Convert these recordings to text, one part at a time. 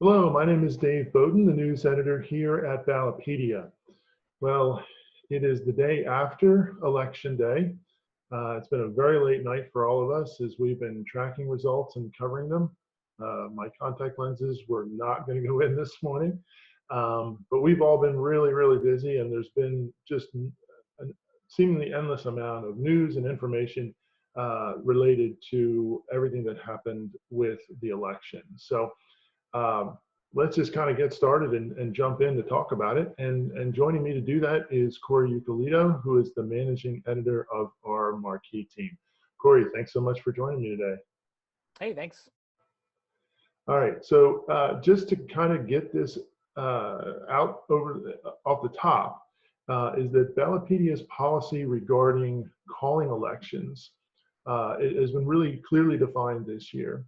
Hello, my name is Dave Beaudoin, the news editor here at Ballotpedia. Well, it is the day after Election Day. It's been a very late night for all of us as we've been tracking results and covering them. My contact lenses were not going to go in this morning, but we've all been really, really busy, and there's been just a seemingly endless amount of news and information related to everything that happened with the election. So let's just kind of get started and jump in to talk about it. And joining me to do that is Cory Eucalitto, who is the managing editor of our Marquee team. Cory, thanks so much for joining me today. Hey, thanks. All right, so just to kind of get this off the top, is that Ballotpedia's policy regarding calling elections it has been really clearly defined this year.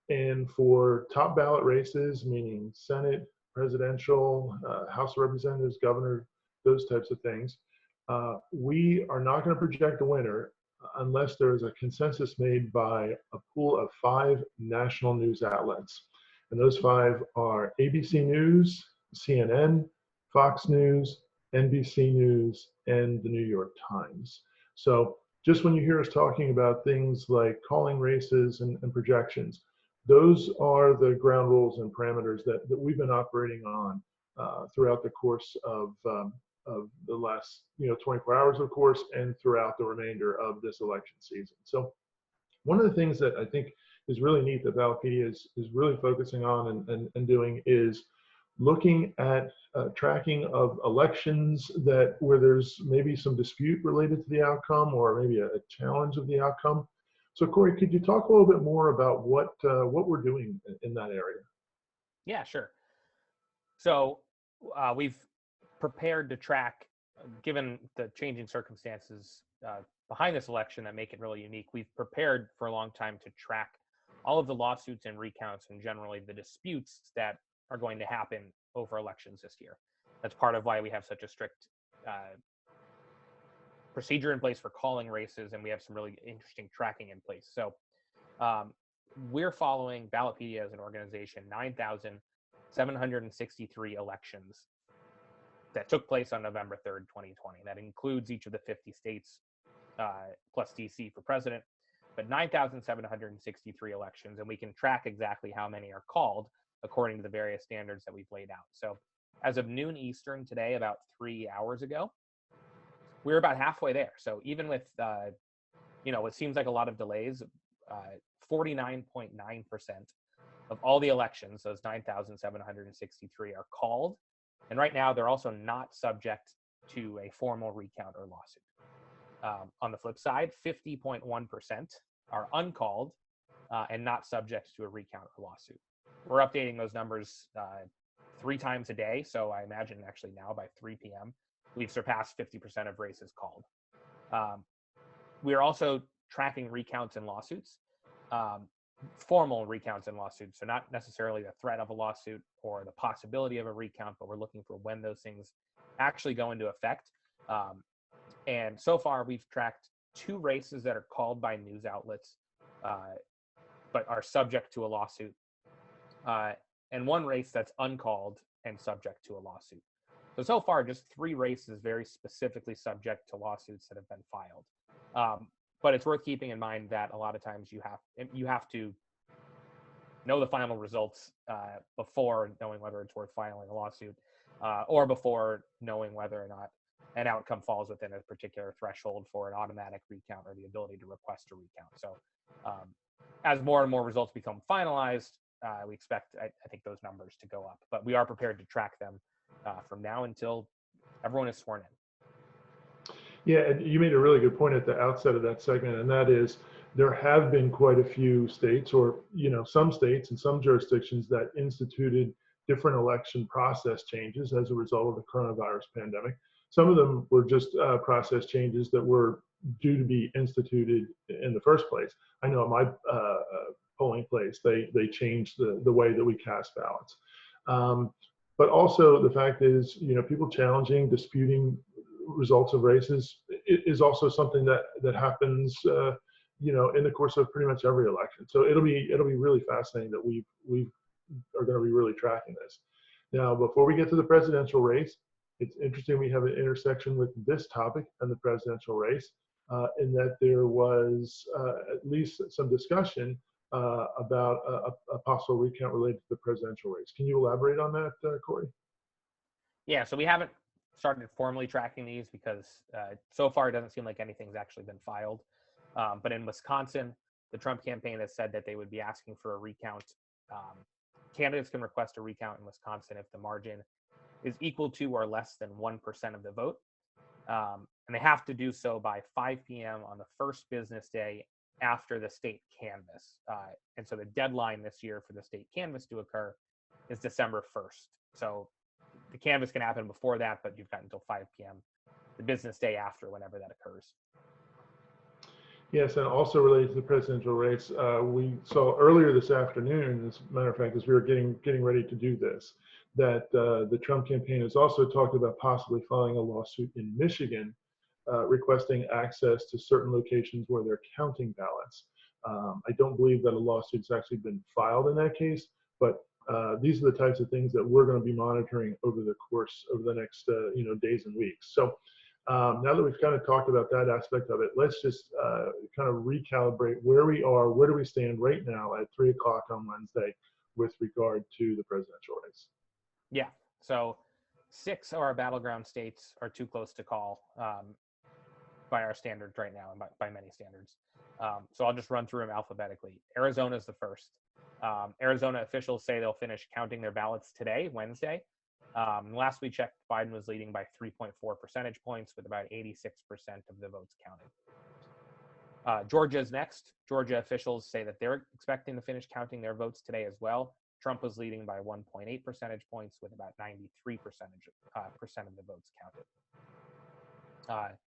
And for top ballot races, meaning Senate, presidential, House of Representatives, governor, those types of things, we are not going to project a winner unless there is a consensus made by a pool of 5 national news outlets. And those 5 are ABC News, CNN, Fox News, NBC News, and the New York Times. So just when you hear us talking about things like calling races and projections, those are the ground rules and parameters that we've been operating on throughout the course of the last 24 hours, of course, and throughout the remainder of this election season. So one of the things that I think is really neat that Ballotpedia is really focusing on and doing is looking at tracking of elections where there's maybe some dispute related to the outcome or maybe a challenge of the outcome. So Cory, could you talk a little bit more about what we're doing in that area? Yeah, sure. So we've prepared to track, given the changing circumstances behind this election that make it really unique, we've prepared for a long time to track all of the lawsuits and recounts and generally the disputes that are going to happen over elections this year. That's part of why we have such a strict procedure in place for calling races, and we have some really interesting tracking in place. So we're following Ballotpedia as an organization, 9,763 elections that took place on November 3rd, 2020. That includes each of the 50 states plus DC for president, but 9,763 elections, and we can track exactly how many are called according to the various standards that we've laid out. So as of noon Eastern today, about 3 hours ago, we're about halfway there. So even with, what seems like a lot of delays, 49.9% of all the elections, those 9,763 are called. And right now, they're also not subject to a formal recount or lawsuit. On the flip side, 50.1% are uncalled and not subject to a recount or lawsuit. We're updating those numbers 3 times a day. So I imagine actually now by 3 p.m., we've surpassed 50% of races called. We are also tracking recounts and lawsuits, formal recounts and lawsuits. So not necessarily the threat of a lawsuit or the possibility of a recount, but we're looking for when those things actually go into effect. And so far, we've tracked 2 races that are called by news outlets, but are subject to a lawsuit, and 1 race that's uncalled and subject to a lawsuit. So far, just 3 races very specifically subject to lawsuits that have been filed. But it's worth keeping in mind that a lot of times you have to know the final results before knowing whether it's worth filing a lawsuit, or before knowing whether or not an outcome falls within a particular threshold for an automatic recount or the ability to request a recount. So as more and more results become finalized, we expect, I think, those numbers to go up. But we are prepared to track them from now until everyone is sworn in. Yeah, and you made a really good point at the outset of that segment, and that is there have been quite a few states, or some states and some jurisdictions that instituted different election process changes as a result of the coronavirus pandemic. Some of them were just process changes that were due to be instituted in the first place. I know at my polling place, they changed the way that we cast ballots. But also the fact is, people challenging, disputing results of races is also something that happens, in the course of pretty much every election. So it'll be really fascinating that we've are going to be really tracking this. Now, before we get to the presidential race, it's interesting we have an intersection with this topic and the presidential race, in that there was at least some discussion about a possible recount related to the presidential race. Can you elaborate on that, Cory? Yeah, so we haven't started formally tracking these because so far it doesn't seem like anything's actually been filed. But in Wisconsin, the Trump campaign has said that they would be asking for a recount. Candidates can request a recount in Wisconsin if the margin is equal to or less than 1% of the vote. And they have to do so by 5 p.m. on the first business day after the state canvass. And so the deadline this year for the state canvass to occur is December 1st. So the canvass can happen before that, but you've got until 5 p.m. the business day after, whenever that occurs. Yes, and also related to the presidential race, we saw earlier this afternoon, as a matter of fact, as we were getting ready to do this, that the Trump campaign has also talked about possibly filing a lawsuit in Michigan, requesting access to certain locations where they're counting ballots. I don't believe that a lawsuit's actually been filed in that case, but these are the types of things that we're going to be monitoring over the next days and weeks. So now that we've kind of talked about that aspect of it, let's just kind of recalibrate where we are, where do we stand right now at 3 o'clock on Wednesday with regard to the presidential race. Yeah, so 6 of our battleground states are too close to call by our standards right now, and by many standards. So I'll just run through them alphabetically. Arizona is the first. Arizona officials say they'll finish counting their ballots today, Wednesday. Last we checked, Biden was leading by 3.4 percentage points with about 86% of the votes counted. Georgia is next. Georgia officials say that they're expecting to finish counting their votes today as well. Trump was leading by 1.8 percentage points with about 93% of the votes counted.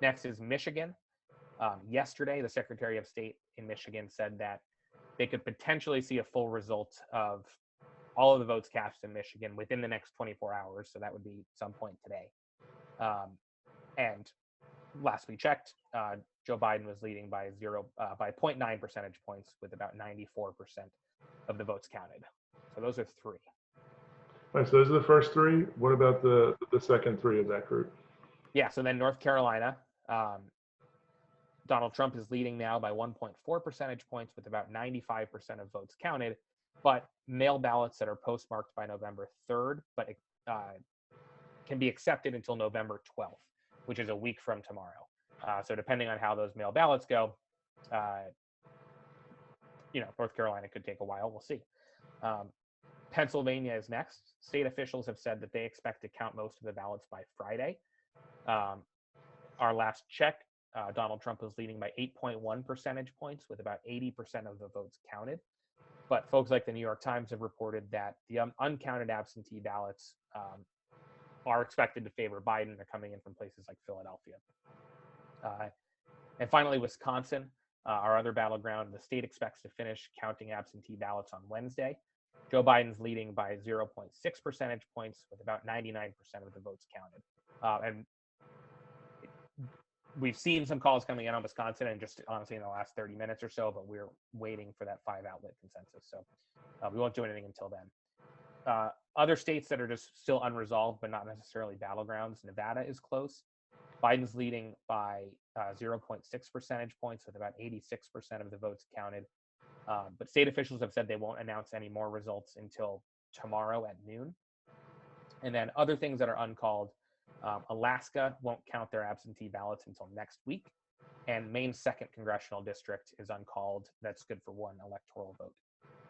Next is Michigan. Yesterday, the Secretary of State in Michigan said that they could potentially see a full result of all of the votes cast in Michigan within the next 24 hours. So that would be some point today. And last we checked, Joe Biden was leading by 0.9 percentage points with about 94% of the votes counted. So those are 3. All right, so those are the first 3. What about the second 3 of that group? Yeah, so then North Carolina, Donald Trump is leading now by 1.4 percentage points with about 95% of votes counted, but mail ballots that are postmarked by November 3rd, but can be accepted until November 12th, which is a week from tomorrow. So depending on how those mail ballots go, North Carolina could take a while. We'll see. Pennsylvania is next. State officials have said that they expect to count most of the ballots by Friday. Our last check, Donald Trump was leading by 8.1 percentage points with about 80% of the votes counted. But folks like the New York Times have reported that the uncounted absentee ballots are expected to favor Biden. They're coming in from places like Philadelphia. And finally, Wisconsin, our other battleground. The state expects to finish counting absentee ballots on Wednesday. Joe Biden's leading by 0.6 percentage points with about 99% of the votes counted. And we've seen some calls coming in on Wisconsin, and just honestly in the last 30 minutes or so, but we're waiting for that 5-outlet consensus. So we won't do anything until then. Other states that are just still unresolved, but not necessarily battlegrounds, Nevada is close. Biden's leading by 0.6 percentage points with about 86% of the votes counted. But state officials have said they won't announce any more results until tomorrow at noon. And then other things that are uncalled, Alaska won't count their absentee ballots until next week. And Maine's 2nd congressional district is uncalled. That's good for 1 electoral vote.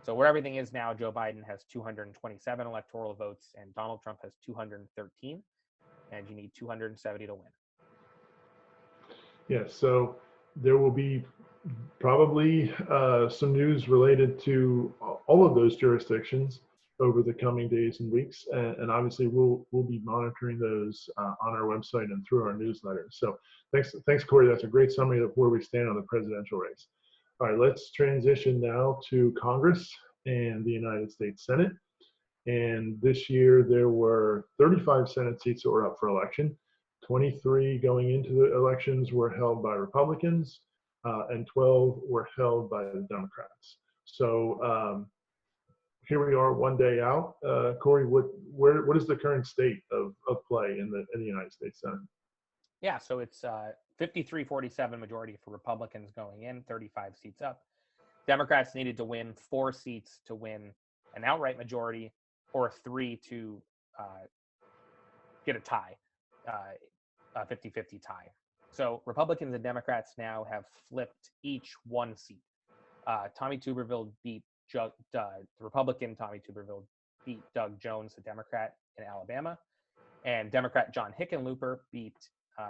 So where everything is now, Joe Biden has 227 electoral votes and Donald Trump has 213. And you need 270 to win. Yes, so there will be probably some news related to all of those jurisdictions over the coming days and weeks, and obviously we'll be monitoring those on our website and through our newsletter. So thanks, Cory. That's a great summary of where we stand on the presidential race. All right, let's transition now to Congress and the United States Senate. And this year there were 35 Senate seats that were up for election. 23 going into the elections were held by Republicans, and 12 were held by the Democrats. So here we are one day out. Cory, what is the current state of play in the United States Senate? Yeah, so it's 53-47 majority for Republicans going in, 35 seats up. Democrats needed to win 4 seats to win an outright majority, or 3 to get a tie, a 50-50 tie. So Republicans and Democrats now have flipped each 1 seat. Tommy Tuberville beat the Republican Tommy Tuberville beat Doug Jones, the Democrat in Alabama, and Democrat John Hickenlooper beat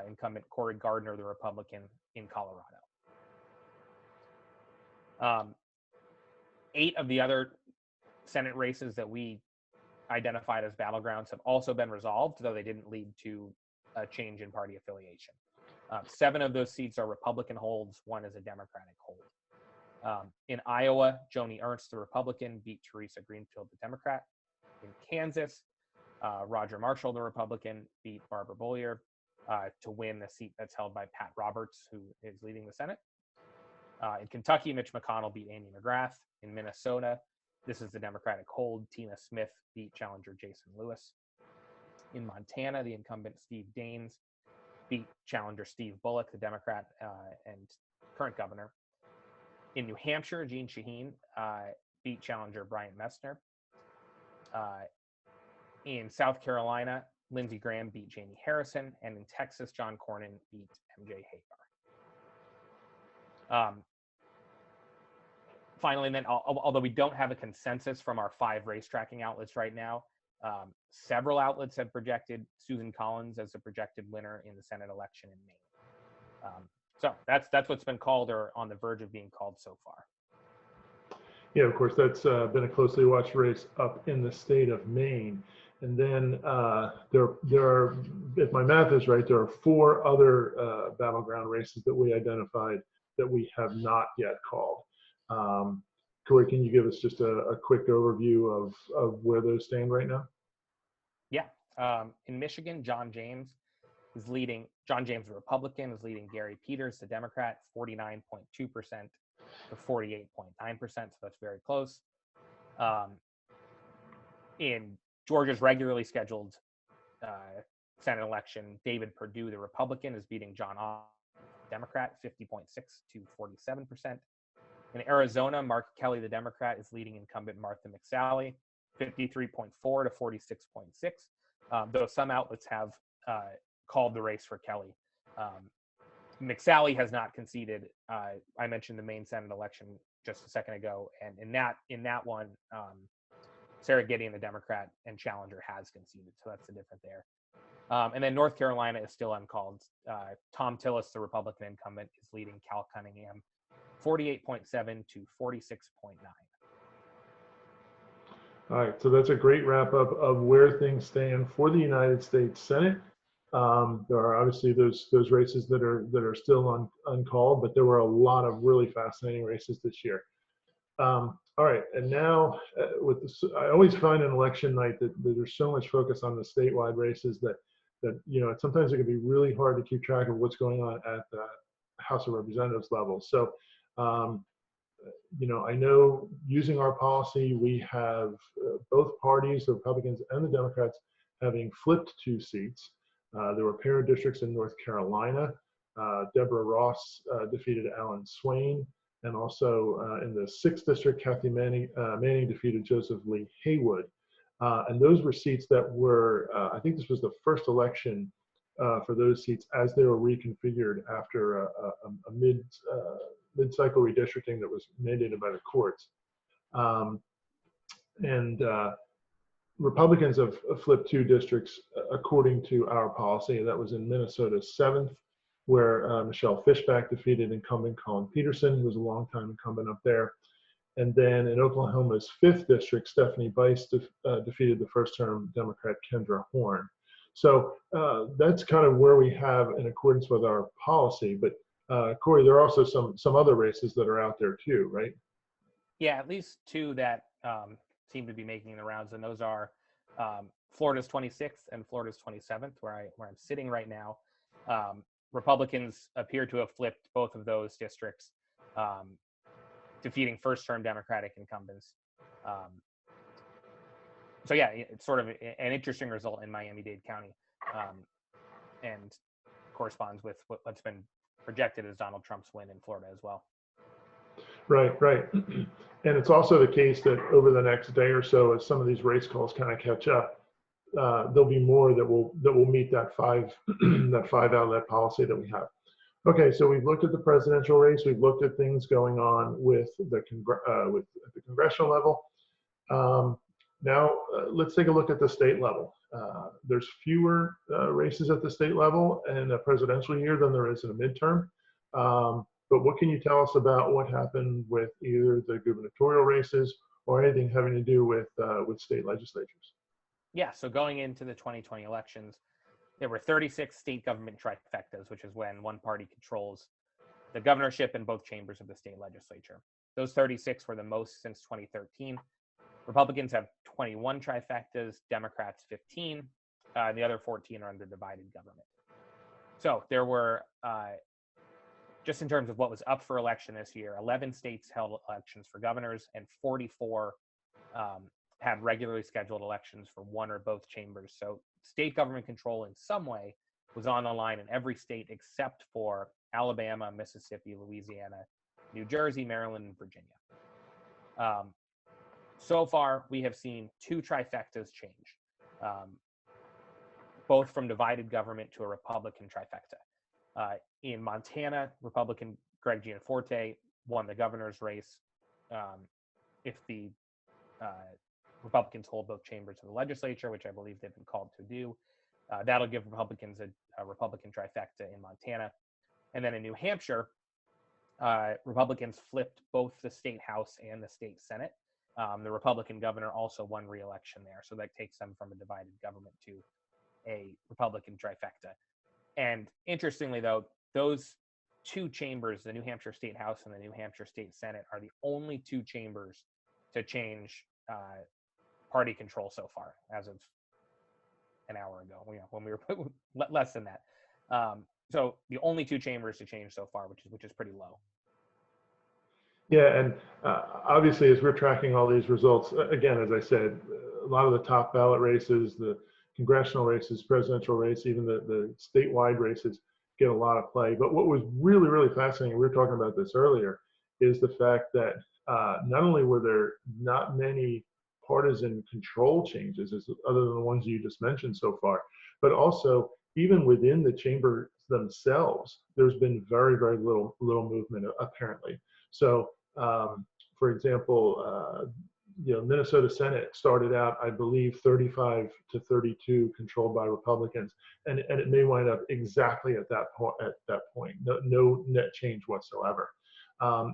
incumbent Cory Gardner, the Republican, in Colorado. 8 of the other Senate races that we identified as battlegrounds have also been resolved, though they didn't lead to a change in party affiliation. 7 of those seats are Republican holds, 1 is a Democratic hold. In Iowa, Joni Ernst, the Republican, beat Teresa Greenfield, the Democrat. In Kansas, Roger Marshall, the Republican, beat Barbara Bollier to win the seat that's held by Pat Roberts, who is leading the Senate. In Kentucky, Mitch McConnell beat Amy McGrath. In Minnesota, this is the Democratic hold. Tina Smith beat challenger Jason Lewis. In Montana, the incumbent Steve Daines beat challenger Steve Bullock, the Democrat and current governor. In New Hampshire, Jeanne Shaheen beat challenger Brian Messner. In South Carolina, Lindsey Graham beat Jamie Harrison. And in Texas, John Cornyn beat MJ Hagar. Finally, then, although we don't have a consensus from our 5 race tracking outlets right now, several outlets have projected Susan Collins as a projected winner in the Senate election in Maine. So that's what's been called or on the verge of being called so far. Yeah, of course, that's been a closely watched race up in the state of Maine. And then there are, if my math is right, there are 4 other battleground races that we identified that we have not yet called. Cory, can you give us just a quick overview of where those stand right now? Yeah. In Michigan, John James, the Republican, is leading Gary Peters, the Democrat, 49.2% to 48.9%. So that's very close. In Georgia's regularly scheduled Senate election, David Perdue, the Republican, is beating John Ossoff, Democrat, 50.6 to 47%. In Arizona, Mark Kelly, the Democrat, is leading incumbent Martha McSally, 53.4 to 46.6. Though some outlets have called the race for Kelly. McSally has not conceded. I mentioned the Maine Senate election just a second ago, and in that one, Sarah Gideon, the Democrat and challenger, has conceded, so that's the difference there. And then North Carolina is still uncalled. Tom Tillis, the Republican incumbent, is leading Cal Cunningham, 48.7 to 46.9. All right, so that's a great wrap up of where things stand for the United States Senate. There are obviously those races that are still uncalled, but there were a lot of really fascinating races this year. All right, and now with this, I always find an election night that there's so much focus on the statewide races that sometimes it can be really hard to keep track of what's going on at the House of Representatives level. So I know using our policy, we have both parties, the Republicans and the Democrats, having flipped 2 seats. There were pair districts in North Carolina. Deborah Ross defeated Alan Swain, and also in the 6th district, Kathy Manning defeated Joseph Lee Haywood. And those were seats that were, I think this was the first election for those seats as they were reconfigured after a mid-cycle redistricting that was mandated by the courts. Republicans have flipped 2 districts according to our policy. That was in Minnesota's 7th, where Michelle Fishback defeated incumbent Colin Peterson, who was a longtime incumbent up there. And then in Oklahoma's 5th district, Stephanie Bice defeated the first-term Democrat Kendra Horn. So that's kind of where we have in accordance with our policy. But Cory, there are also some other races that are out there too, right? Yeah, at least 2 that seem to be making the rounds, and those are Florida's 26th and Florida's 27th, where I'm sitting right now. Republicans appear to have flipped both of those districts, defeating first-term Democratic incumbents. so yeah, it's sort of an interesting result in Miami-Dade County, and corresponds with what's been projected as Donald Trump's win in Florida as well. Right, right. And it's also the case that over the next day or so, as some of these race calls kind of catch up, there'll be more that will meet that five that five outlet policy that we have. Okay, so we've looked at the presidential race. We've looked at things going on with the at the congressional level. Now let's take a look at the state level. There's fewer races at the state level in a presidential year than there is in a midterm. But what can you tell us about what happened with either the gubernatorial races or anything having to do with state legislatures? Yeah, so going into the 2020 elections, there were 36 state government trifectas, which is when one party controls the governorship and both chambers of the state legislature. Those 36 were the most since 2013. Republicans have 21 trifectas, Democrats 15, and the other 14 are under divided government. So there were, just in terms of what was up for election this year, 11 states held elections for governors, and 44 had regularly scheduled elections for one or both chambers. So state government control in some way was on the line in every state except for Alabama, Mississippi, Louisiana, New Jersey, Maryland, and Virginia. So far, we have seen two trifectas change, both from divided government to a Republican trifecta. In Montana, Republican Greg Gianforte won the governor's race. If the Republicans hold both chambers of the legislature, which I believe they've been called to do, that'll give Republicans a Republican trifecta in Montana. And then in New Hampshire, Republicans flipped both the state house and the state senate. The Republican governor also won re-election there, so that takes them from a divided government to a Republican trifecta. And interestingly, though, those two chambers, the New Hampshire State House and the New Hampshire State Senate, are the only two chambers to change party control so far, as of an hour ago, when we were less than that. So the only two chambers to change so far, which is pretty low. Yeah, and obviously, as we're tracking all these results, again, as I said, a lot of the top ballot races, the congressional races, presidential race, even the statewide races get a lot of play. But what was really, really fascinating, we were talking about this earlier, is the fact that not only were there not many partisan control changes, other than the ones you just mentioned so far, but also even within the chamber themselves, there's been very, very little movement apparently. So, for example, Minnesota Senate started out, I believe, 35 to 32 controlled by Republicans, and it may wind up exactly at that point. No net change whatsoever.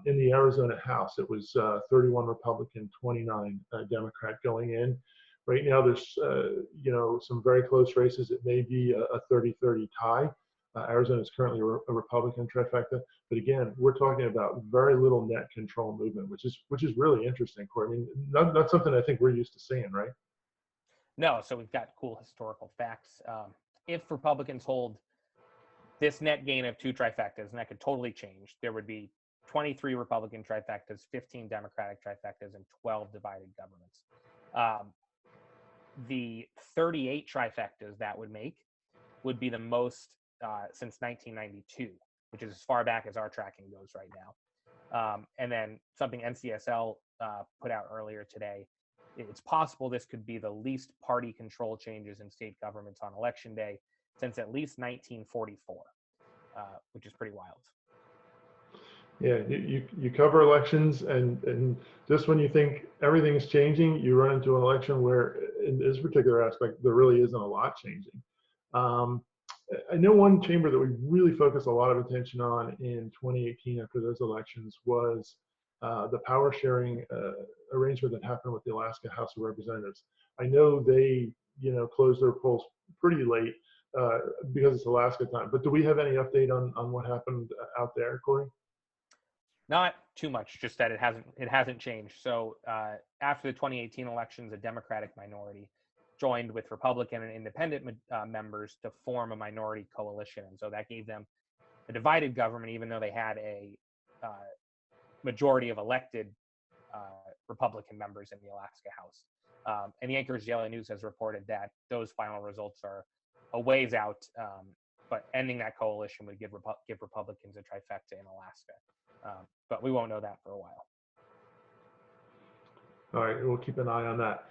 In the Arizona House, it was 31 Republican, 29 Democrat going in. Right now, there's some very close races. It may be a 30-30 tie. Arizona is currently a Republican trifecta, but again, we're talking about very little net control movement, which is really interesting, Cory. I mean, not something I think we're used to seeing, right? No, so we've got cool historical facts. If Republicans hold this net gain of two trifectas, and that could totally change, there would be 23 Republican trifectas, 15 Democratic trifectas, and 12 divided governments. The 38 trifectas that would make would be the most since 1992, which is as far back as our tracking goes right now. And then something NCSL put out earlier today, it's possible this could be the least party control changes in state governments on election day since at least 1944, which is pretty wild. Yeah, you cover elections, and just when you think everything's changing, you run into an election where, in this particular aspect, there really isn't a lot changing. I know one chamber that we really focused a lot of attention on in 2018 after those elections was the power sharing arrangement that happened with the Alaska House of Representatives. I know they, closed their polls pretty late because it's Alaska time. But do we have any update on what happened out there, Cory? Not too much, just that it hasn't changed. So after the 2018 elections, a Democratic minority joined with Republican and independent members to form a minority coalition. And so that gave them a divided government, even though they had a majority of elected Republican members in the Alaska House. And the Anchorage Daily News has reported that those final results are a ways out, but ending that coalition would give Republicans a trifecta in Alaska. But we won't know that for a while. All right, we'll keep an eye on that.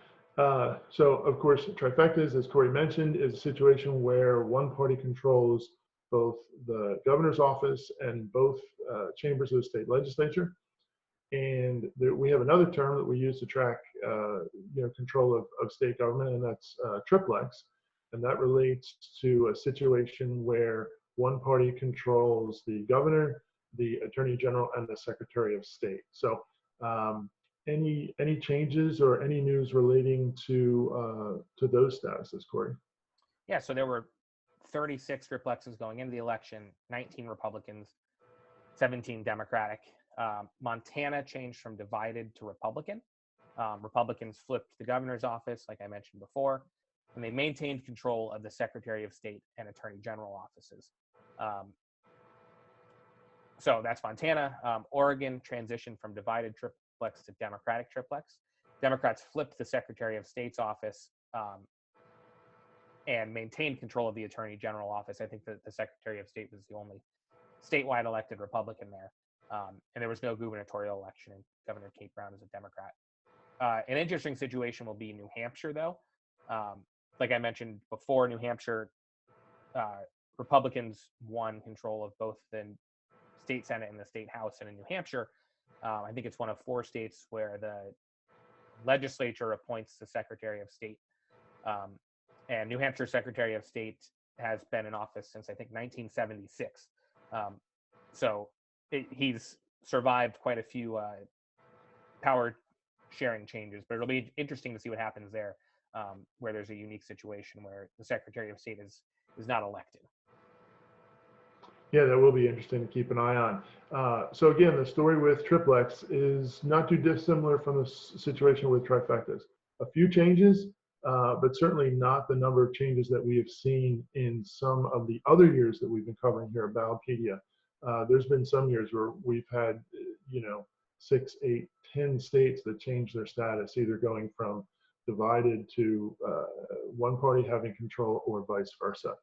So, of course, trifectas, as Cory mentioned, is a situation where one party controls both the governor's office and both chambers of the state legislature. And we have another term that we use to track, control of state government, and that's triplex. And that relates to a situation where one party controls the governor, the attorney general, and the secretary of state. So, any changes or any news relating to those statuses, Cory? Yeah, so there were 36 triplexes going into the election, 19 Republicans, 17 Democratic. Montana changed from divided to Republican. Republicans flipped the governor's office, like I mentioned before, and they maintained control of the Secretary of State and Attorney General offices. So that's Montana. Oregon transitioned from divided triplex to Democratic triplex. Democrats flipped the Secretary of State's office and maintained control of the Attorney General office. I think that the Secretary of State was the only statewide elected Republican there. And there was no gubernatorial election, and Governor Kate Brown is a Democrat. An interesting situation will be New Hampshire, though. Like I mentioned before, New Hampshire, Republicans won control of both the state Senate and the state House. And in New Hampshire, I think it's one of 4 states where the legislature appoints the Secretary of State. And New Hampshire Secretary of State has been in office since, I think, 1976. So he's survived quite a few power sharing changes, but it'll be interesting to see what happens there, where there's a unique situation where the Secretary of State is not elected. Yeah, that will be interesting to keep an eye on. So again, the story with triplex is not too dissimilar from the situation with trifectas. A few changes, but certainly not the number of changes that we have seen in some of the other years that we've been covering here at Ballotpedia. There's been some years where we've had, 6, 8, 10 states that change their status, either going from divided to one party having control or vice versa.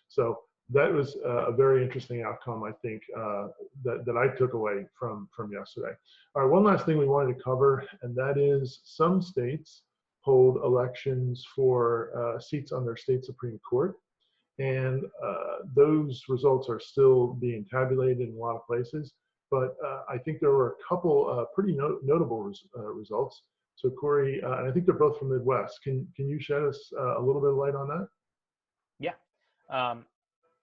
So that was a very interesting outcome, I think, that I took away from yesterday. All right, one last thing we wanted to cover, and that is some states hold elections for seats on their state Supreme Court. And those results are still being tabulated in a lot of places. But I think there were a couple pretty notable results. So Cory, and I think they're both from the Midwest. Can you shed us a little bit of light on that? Yeah.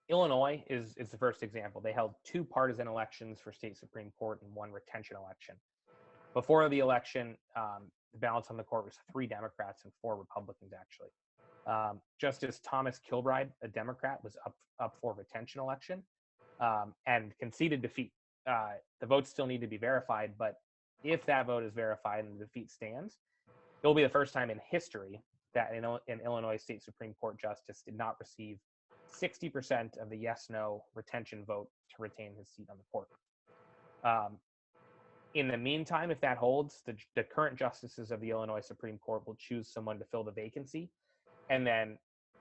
Illinois is the first example. They held 2 partisan elections for state Supreme Court and 1 retention election. Before the election, the balance on the court was 3 Democrats and 4 Republicans, actually. Justice Thomas Kilbride, a Democrat, was up for retention election and conceded defeat. The votes still need to be verified, but if that vote is verified and the defeat stands, it will be the first time in history that an Illinois State Supreme Court justice did not receive 60% of the yes/no retention vote to retain his seat on the court. In the meantime, if that holds, the current justices of the Illinois Supreme Court will choose someone to fill the vacancy, and then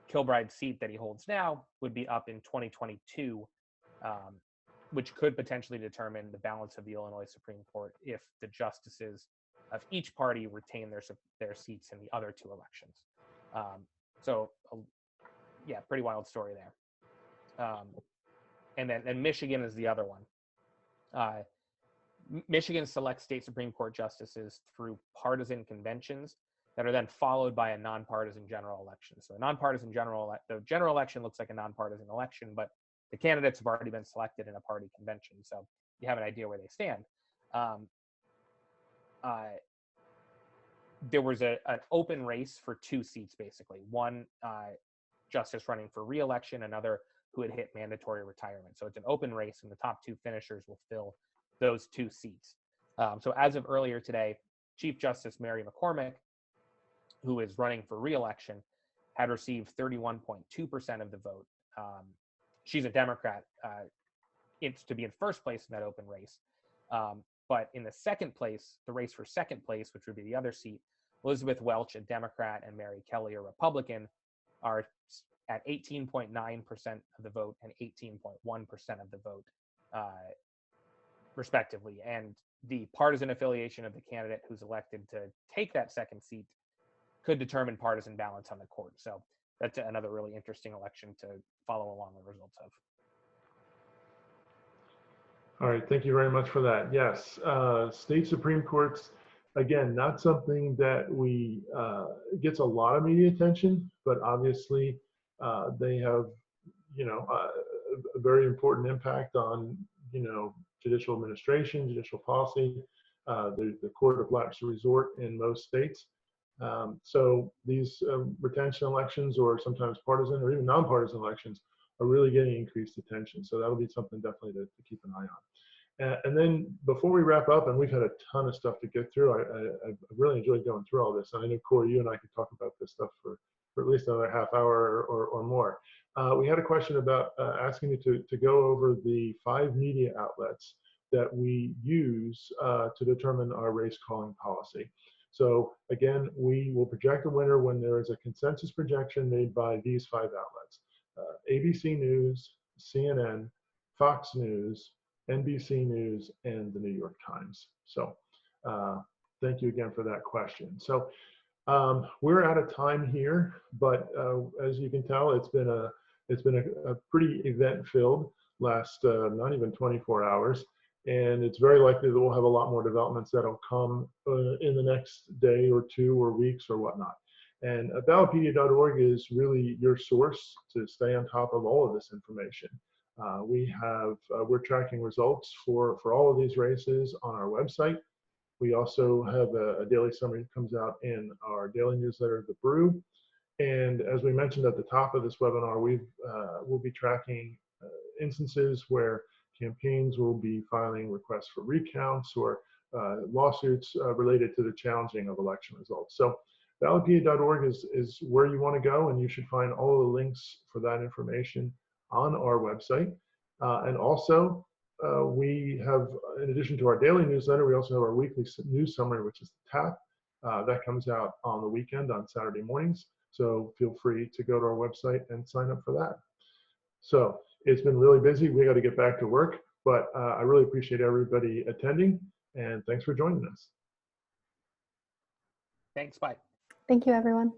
Kilbride's seat that he holds now would be up in 2022, which could potentially determine the balance of the Illinois Supreme Court if the justices of each party retain their seats in the other 2 elections. Yeah, pretty wild story there. And Michigan is the other one. Michigan selects state Supreme Court justices through partisan conventions that are then followed by a nonpartisan general election. So the general election looks like a nonpartisan election, but the candidates have already been selected in a party convention, so you have an idea where they stand. There was an open race for 2 seats, basically. One justice running for re-election, another who had hit mandatory retirement. So it's an open race, and the top 2 finishers will fill those 2 seats. So as of earlier today, Chief Justice Mary McCormick, who is running for re-election, had received 31.2% of the vote. She's a Democrat. It's to be in first place in that open race. But in the second place, the race for second place, which would be the other seat, Elizabeth Welch, a Democrat, and Mary Kelly, a Republican, are at 18.9% of the vote and 18.1% of the vote, respectively. And the partisan affiliation of the candidate who's elected to take that second seat could determine partisan balance on the court. So that's another really interesting election to follow along the results of. All right, thank you very much for that. Yes, state Supreme Courts, again, not something that we gets a lot of media attention, but obviously they have, a very important impact on, judicial administration, judicial policy, the court of last resort in most states. So these retention elections, or sometimes partisan or even nonpartisan elections, are really getting increased attention. So that'll be something definitely to keep an eye on. And then before we wrap up, and we've had a ton of stuff to get through, I've really enjoyed going through all this. And I know, Cory, you and I could talk about this stuff for at least another half hour or more. We had a question about asking you to go over the 5 media outlets that we use to determine our race calling policy. So again, we will project a winner when there is a consensus projection made by these 5 outlets: ABC News, CNN, Fox News, NBC News, and the New York Times. So thank you again for that question. So we're out of time here, but as you can tell, it's been a pretty event-filled last not even 24 hours. And it's very likely that we'll have a lot more developments that'll come in the next day or 2 or weeks or whatnot. And Ballotpedia.org is really your source to stay on top of all of this information. We're tracking results for all of these races on our website. We also have a daily summary that comes out in our daily newsletter, The Brew. And as we mentioned at the top of this webinar, we'll be tracking instances where campaigns will be filing requests for recounts or lawsuits related to the challenging of election results. So Ballotpedia.org is where you want to go, and you should find all the links for that information on our website. And also, we have, in addition to our daily newsletter, we also have our weekly news summary, which is the TAP. That comes out on the weekend on Saturday mornings. So feel free to go to our website and sign up for that. So it's been really busy. We got to get back to work, but I really appreciate everybody attending, and thanks for joining us. Thanks, bye. Thank you, everyone.